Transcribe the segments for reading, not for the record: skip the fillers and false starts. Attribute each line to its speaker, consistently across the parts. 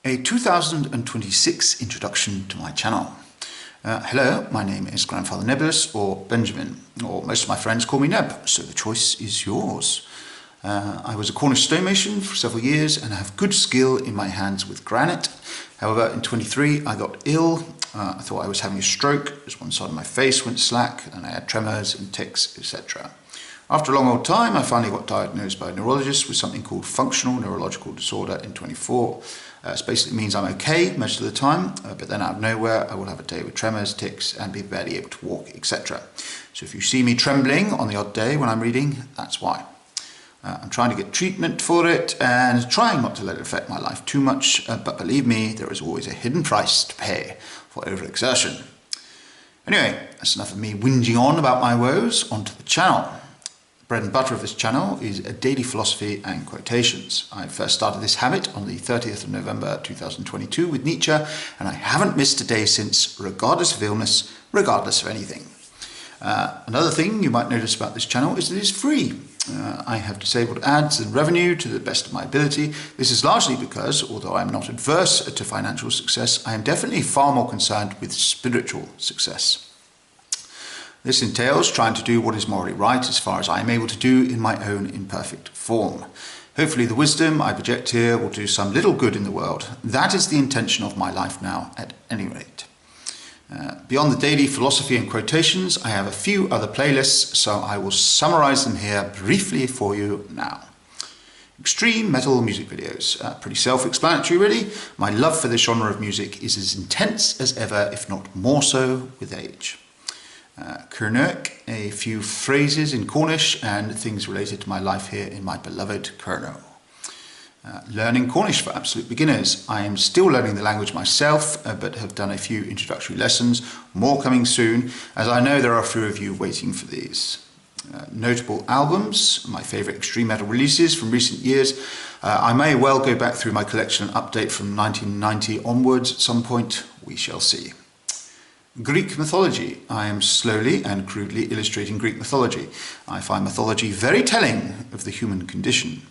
Speaker 1: A 2026 introduction to my channel. Hello, my name is Grandfather Nebulous, or Benjamin, or most of my friends call me Neb, so the choice is yours. I was a Cornish stonemason for several years and have good skill in my hands with granite. However, in 23 I got ill. I thought I was having a stroke as one side of my face went slack and I had tremors and tics, etc. After a long old time, I finally got diagnosed by a neurologist with something called functional neurological disorder in 24. It basically means I'm okay most of the time, but then out of nowhere I will have a day with tremors, tics, and be barely able to walk, etc. So if you see me trembling on the odd day when I'm reading, that's why. I'm trying to get treatment for it and trying not to let it affect my life too much, but believe me, there is always a hidden price to pay for overexertion. Anyway, that's enough of me whinging on about my woes. Onto the channel. Bread and butter of this channel is daily philosophy and quotations. I first started this habit on the 30th of November 2022 with Nietzsche, and I haven't missed a day since, regardless of illness, regardless of anything. Another thing you might notice about this channel is that it is free. I have disabled ads and revenue to the best of my ability. This is largely because, although I am not adverse to financial success, I am definitely far more concerned with spiritual success. This entails trying to do what is morally right as far as I am able to do in my own imperfect form. Hopefully the wisdom I project here will do some little good in the world. That is the intention of my life now, at any rate. Beyond the daily philosophy and quotations, I have a few other playlists, so I will summarize them here briefly for you now. Extreme metal music videos. Pretty self-explanatory really. My love for this genre of music is as intense as ever, if not more so, with age. Kernurk, a few phrases in Cornish and things related to my life here in my beloved Kerno. Learning Cornish for absolute beginners. I am still learning the language myself, but have done a few introductory lessons, more coming soon, as I know there are a few of you waiting for these. Notable albums, my favourite extreme metal releases from recent years. I may well go back through my collection and update from 1990 onwards at some point, we shall see. Greek mythology. I am slowly and crudely illustrating Greek mythology. I find mythology very telling of the human condition.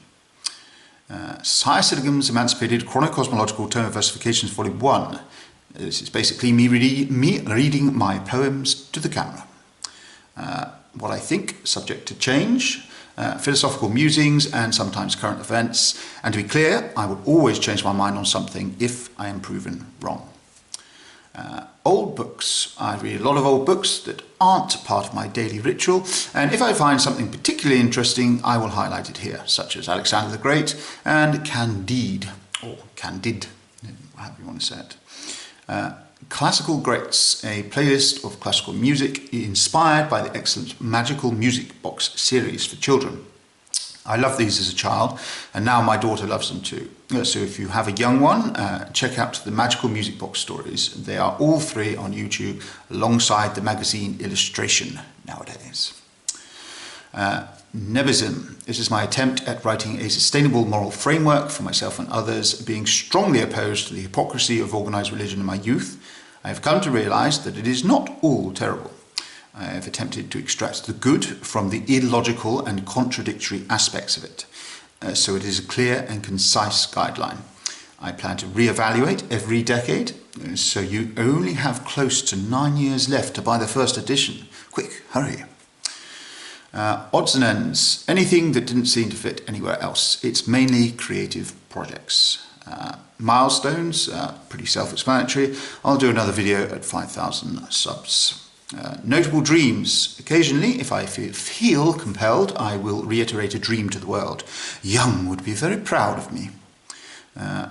Speaker 1: Sire Sidgum's Emancipated Chronocosmological Termiversifications Volume 1. This is basically me reading my poems to the camera. What I think, subject to change, philosophical musings and sometimes current events. And to be clear, I would always change my mind on something if I am proven wrong. Old books. I read a lot of old books that aren't part of my daily ritual, and if I find something particularly interesting, I will highlight it here, such as Alexander the Great and Candide, or Candide, however you want to say it. Classical Greats, a playlist of classical music inspired by the excellent Magical Music Box series for children. I loved these as a child, and now my daughter loves them too. So if you have a young one, check out the Magical Music Box stories. They are all three on YouTube, alongside the magazine illustration nowadays. Nebism. This is my attempt at writing a sustainable moral framework for myself and others, being strongly opposed to the hypocrisy of organised religion in my youth. I have come to realise that it is not all terrible. I have attempted to extract the good from the illogical and contradictory aspects of it, so it is a clear and concise guideline. I plan to re-evaluate every decade, so you only have close to 9 years left to buy the first edition. Quick, hurry. Odds and ends, anything that didn't seem to fit anywhere else. It's mainly creative projects. Milestones, pretty self-explanatory. I'll do another video at 5,000 subs. Notable dreams. Occasionally, if I feel compelled, I will reiterate a dream to the world. Young would be very proud of me.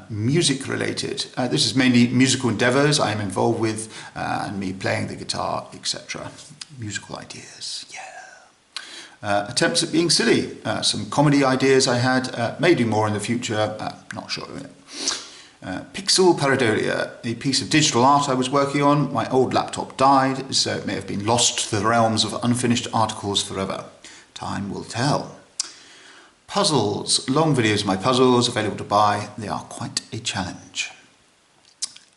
Speaker 1: Music related. This is mainly musical endeavours I am involved with, and me playing the guitar, etc. Musical ideas, yeah. Attempts at being silly. Some comedy ideas I had. May do more in the future, not sure of it. Pixel Pareidolia, a piece of digital art I was working on. My old laptop died, so it may have been lost to the realms of unfinished articles forever. Time will tell. Puzzles, long videos of my puzzles available to buy. They are quite a challenge.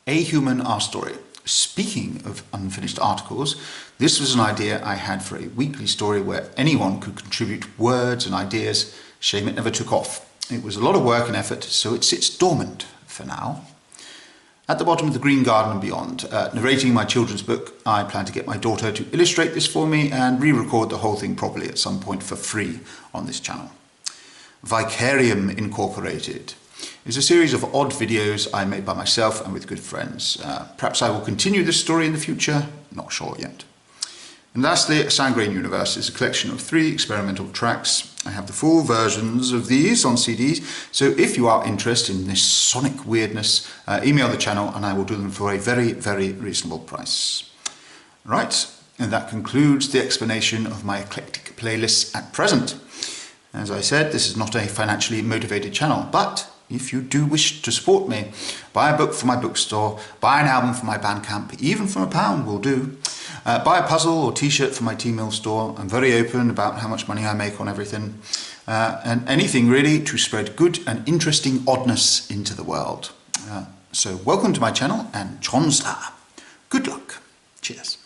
Speaker 1: A Human Our Story. Speaking of unfinished articles, this was an idea I had for a weekly story where anyone could contribute words and ideas. Shame it never took off. It was a lot of work and effort, so it sits dormant for now. At the bottom of the Green Garden and Beyond, narrating my children's book. I plan to get my daughter to illustrate this for me and re-record the whole thing properly at some point for free on this channel. Vicarium Incorporated is a series of odd videos I made by myself and with good friends. Perhaps I will continue this story in the future, not sure yet. And lastly, Sangrain Universe is a collection of 3 experimental tracks. I have the full versions of these on CDs, so if you are interested in this sonic weirdness, email the channel and I will do them for a very, very reasonable price. Right, and that concludes the explanation of my eclectic playlists at present. As I said, this is not a financially motivated channel, but if you do wish to support me, buy a book from my bookstore, buy an album from my Bandcamp, even from £1 will do. Buy a puzzle or t-shirt from my T-Mill store. I'm very open about how much money I make on everything. And anything really to spread good and interesting oddness into the world. So welcome to my channel and Chonsla. Good luck. Cheers.